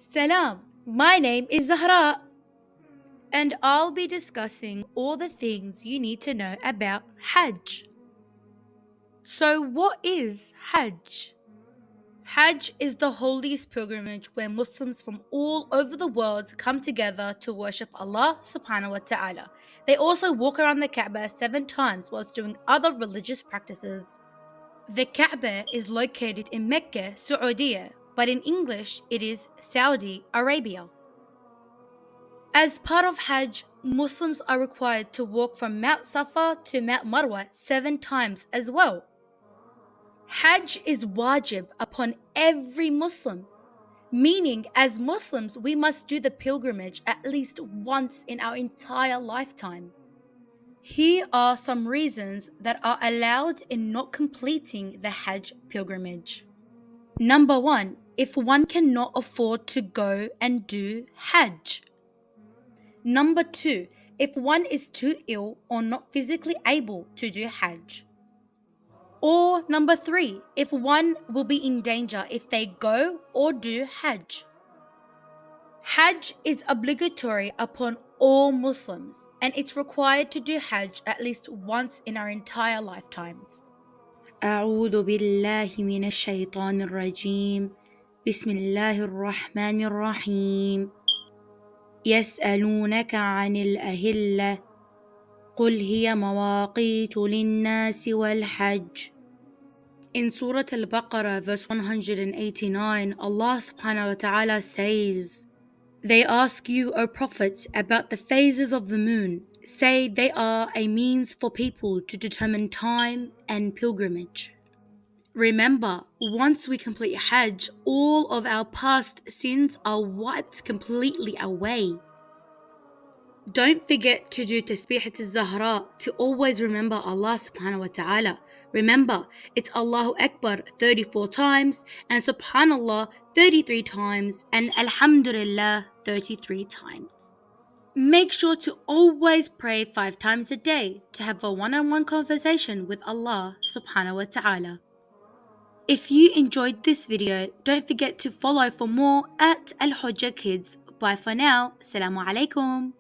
Salam, my name is Zahra, and I'll be discussing all the things you need to know about Hajj. So, what is Hajj? Hajj is the holiest pilgrimage where Muslims from all over the world come together to worship Allah subhanahu wa ta'ala. They also walk around the Kaaba 7 times whilst doing other religious practices. The Kaaba is located in Mecca, Saudi, but in English it is Saudi Arabia. As part of Hajj, Muslims are required to walk from Mount Safa to Mount Marwa 7 times as well. Hajj is wajib upon every Muslim, meaning as Muslims we must do the pilgrimage at least once in our entire lifetime. Here are some reasons that are allowed in not completing the Hajj pilgrimage. Number 1, if one cannot afford to go and do Hajj. Number 2, if one is too ill or not physically able to do Hajj. Or number 3, if one will be in danger if they go or do Hajj. Hajj is obligatory upon all Muslims, and it's required to do Hajj at least once in our entire lifetimes. أعوذ بالله من الشيطان الرجيم بسم الله الرحمن الرحيم يسألونك عن الأهلة قل هي مواقيت للناس والحج. In Surah Al-Baqarah verse 189, Allah subhanahu wa ta'ala says, They ask you, O Prophet, about the phases of the moon. Say they are a means for people to determine time and pilgrimage. Remember, once we complete Hajj, all of our past sins are wiped completely away. Don't forget to do Tasbihat al-Zahra to always remember Allah subhanahu wa ta'ala. Remember, it's Allahu Akbar 34 times and Subhanallah 33 times and Alhamdulillah 33 times. Make sure to always pray 5 times a day to have a one-on-one conversation with Allah subhanahu wa ta'ala. If you enjoyed this video, don't forget to follow for more at Hujjah Kids. Bye for now. Assalamu alaikum.